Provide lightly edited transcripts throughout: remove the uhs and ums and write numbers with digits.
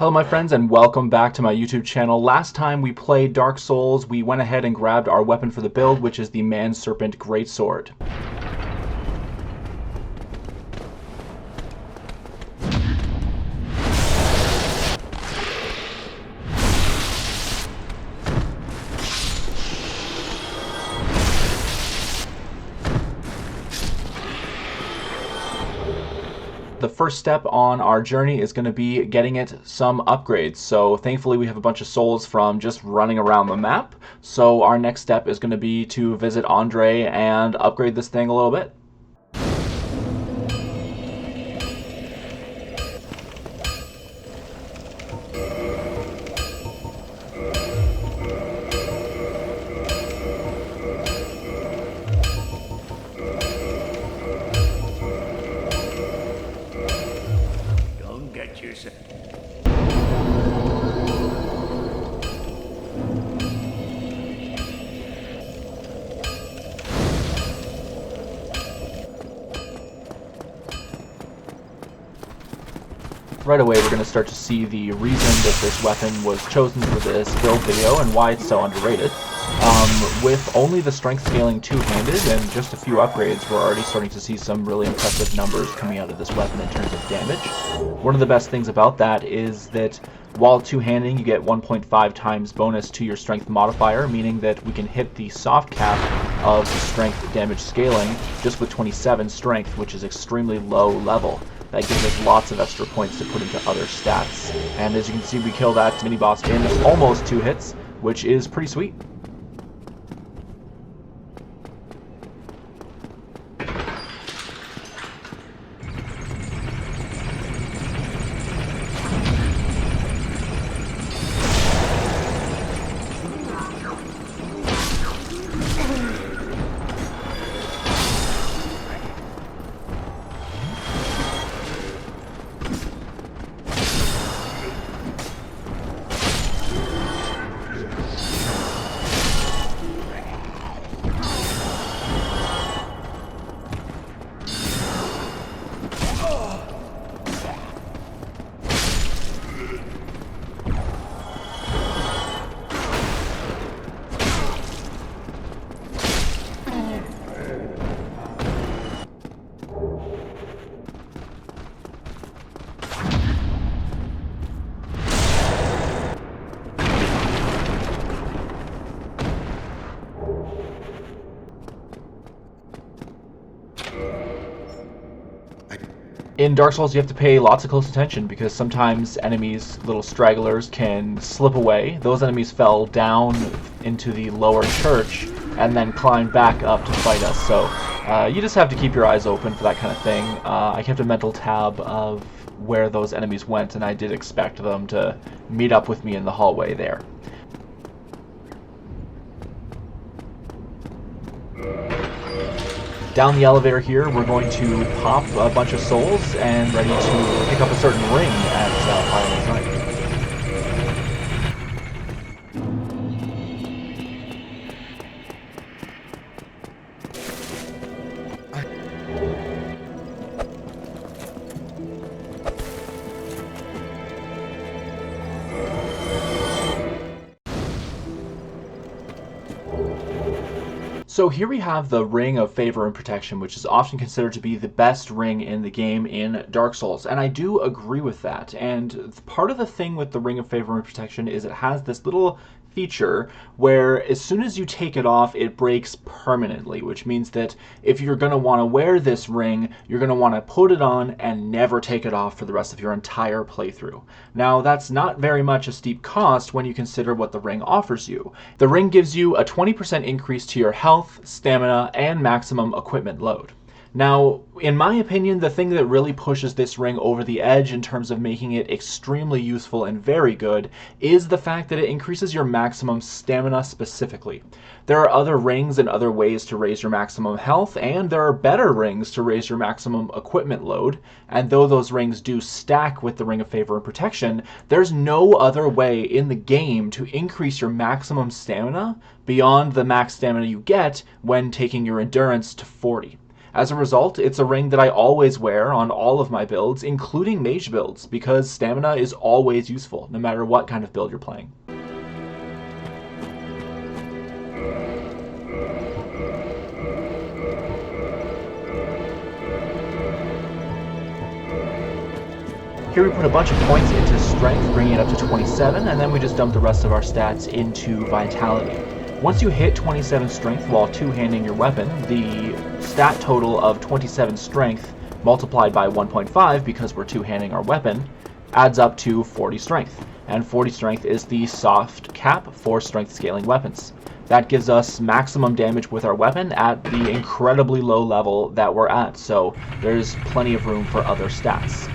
Hello my friends and welcome back to my YouTube channel. Last time we played Dark Souls, we went ahead and grabbed our weapon for the build, which is the Man Serpent Greatsword. The first step on our journey is going to be getting it some upgrades. So thankfully we have a bunch of souls from just running around the map. So our next step is going to be to visit Andre and upgrade this thing a little bit. Right away we're going to start to see the reason that this weapon was chosen for this build video and why it's so underrated. With only the strength scaling two-handed and just a few upgrades, we're already starting to see some really impressive numbers coming out of this weapon in terms of damage. One of the best things about that is that while two-handing, you get 1.5 times bonus to your strength modifier, meaning that we can hit the soft cap of strength damage scaling just with 27 strength, which is extremely low level. That gives us lots of extra points to put into other stats. And as you can see, we kill that mini-boss in almost 2 hits, which is pretty sweet. In Dark Souls, you have to pay lots of close attention because sometimes enemies, little stragglers, can slip away. Those enemies fell down into the lower church and then climbed back up to fight us. So you just have to keep your eyes open for that kind of thing. I kept a mental tab of where those enemies went, and I did expect them to meet up with me in the hallway there. Down the elevator here, we're going to pop a bunch of souls and ready to pick up a certain ring at Fireman's Night. So here we have the Ring of Favor and Protection, which is often considered to be the best ring in the game in Dark Souls, and I do agree with that. And part of the thing with the Ring of Favor and Protection is it has this little feature where as soon as you take it off, it breaks permanently, which means that if you're going to want to wear this ring, you're going to want to put it on and never take it off for the rest of your entire playthrough. Now, that's not very much a steep cost when you consider what the ring offers you. The ring gives you a 20% increase to your health, stamina, and maximum equipment load. Now, in my opinion, the thing that really pushes this ring over the edge in terms of making it extremely useful and very good is the fact that it increases your maximum stamina specifically. There are other rings and other ways to raise your maximum health, and there are better rings to raise your maximum equipment load, and though those rings do stack with the Ring of Favor and Protection, there's no other way in the game to increase your maximum stamina beyond the max stamina you get when taking your endurance to 40. As a result, it's a ring that I always wear on all of my builds, including mage builds, because stamina is always useful, no matter what kind of build you're playing. Here we put a bunch of points into strength, bringing it up to 27, and then we just dump the rest of our stats into vitality. Once you hit 27 strength while two-handing your weapon, the stat total of 27 strength multiplied by 1.5, because we're two-handing our weapon, adds up to 40 strength. And 40 strength is the soft cap for strength scaling weapons. That gives us maximum damage with our weapon at the incredibly low level that we're at, so there's plenty of room for other stats.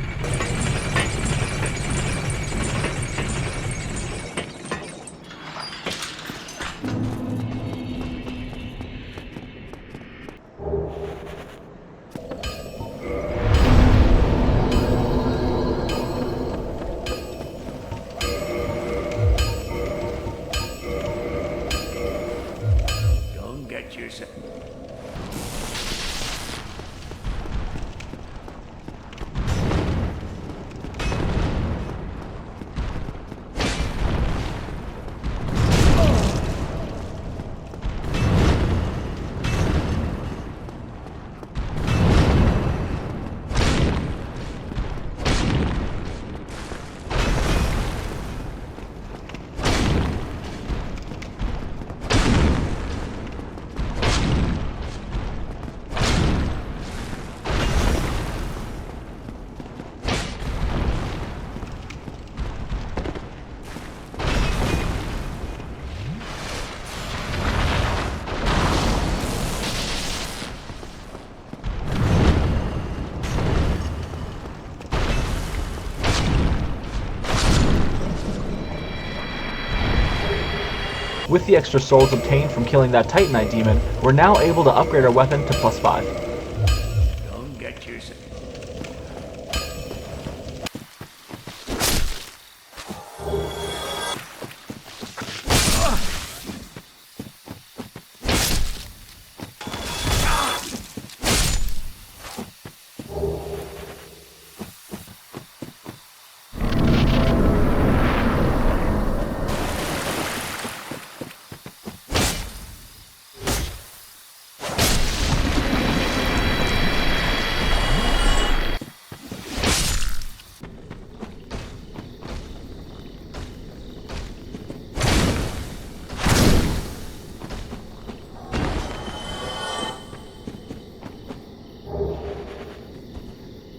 With the extra souls obtained from killing that Titanite demon, we're now able to upgrade our weapon to +5. Don't get yourself.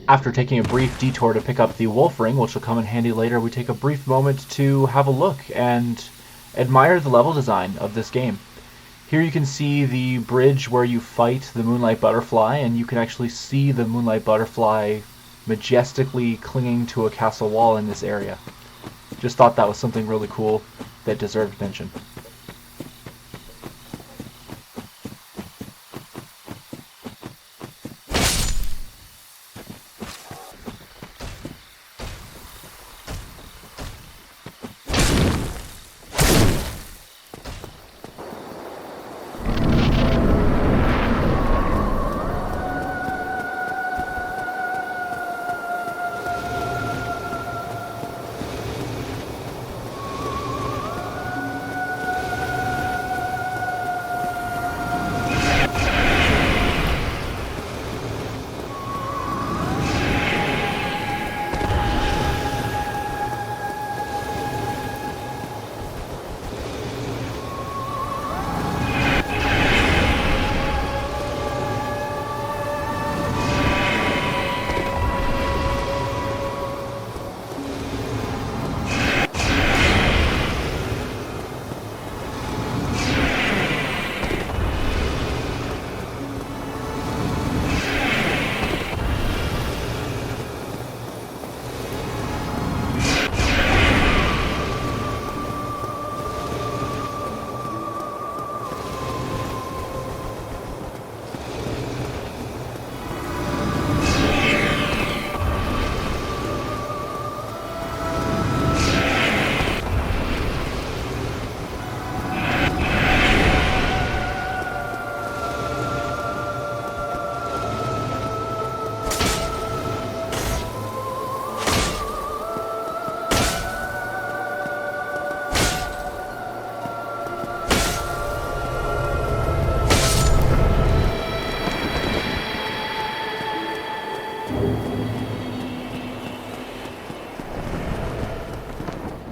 After taking a brief detour to pick up the wolf ring, which will come in handy later, we take a brief moment to have a look and admire the level design of this game. Here you can see the bridge where you fight the Moonlight Butterfly, and you can actually see the Moonlight Butterfly majestically clinging to a castle wall in this area. Just thought that was something really cool that deserved mention.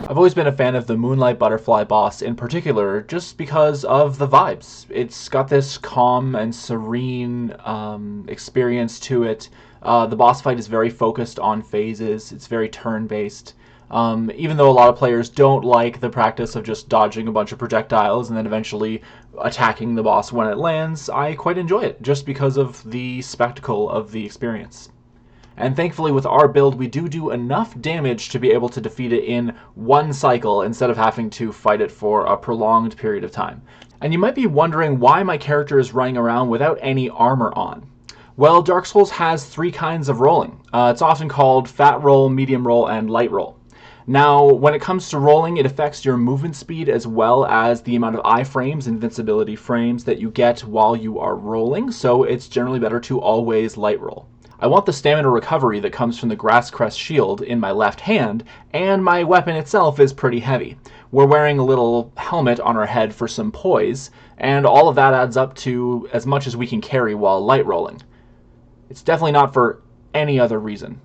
I've always been a fan of the Moonlight Butterfly boss in particular, just because of the vibes. It's got this calm and serene experience to it. The boss fight is very focused on phases. It's very turn-based. Even though a lot of players don't like the practice of just dodging a bunch of projectiles and then eventually attacking the boss when it lands, I quite enjoy it, just because of the spectacle of the experience. And thankfully with our build we do enough damage to be able to defeat it in one cycle instead of having to fight it for a prolonged period of time. And you might be wondering why my character is running around without any armor on. Well, Dark Souls has three kinds of rolling. It's often called fat roll, medium roll, and light roll. Now, when it comes to rolling, it affects your movement speed as well as the amount of iframes, invincibility frames, that you get while you are rolling, so it's generally better to always light roll. I want the stamina recovery that comes from the Grass Crest shield in my left hand, and my weapon itself is pretty heavy. We're wearing a little helmet on our head for some poise, and all of that adds up to as much as we can carry while light rolling. It's definitely not for any other reason.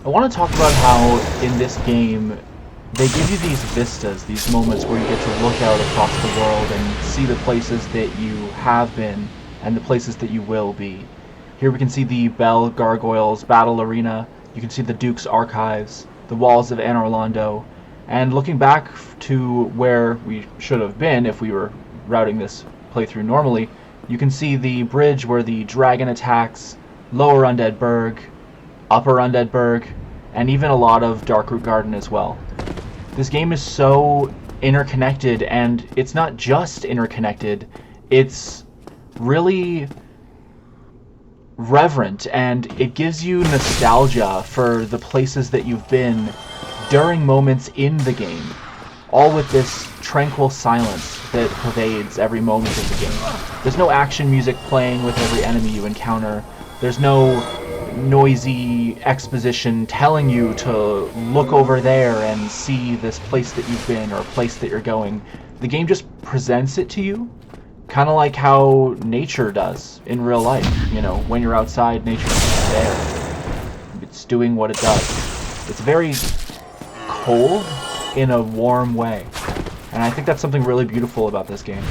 I want to talk about how in this game they give you these vistas, these moments where you get to look out across the world and see the places that you have been and the places that you will be. Here we can see the Bell Gargoyles Battle Arena, you can see the Duke's Archives, the walls of Anor Londo, and looking back to where we should have been if we were routing this playthrough normally, you can see the bridge where the dragon attacks, Lower Undead Burg, Upper Undead Burg, and even a lot of Darkroot Garden as well. This game is so interconnected, and it's not just interconnected, it's really reverent, and it gives you nostalgia for the places that you've been during moments in the game, all with this tranquil silence that pervades every moment of the game. There's no action music playing with every enemy you encounter. There's no noisy exposition telling you to look over there and see this place that you've been or a place that you're going. The game just presents it to you, kind of like how nature does in real life. You know, when you're outside, nature's there. It's doing what it does. It's very cold in a warm way. And I think that's something really beautiful about this game.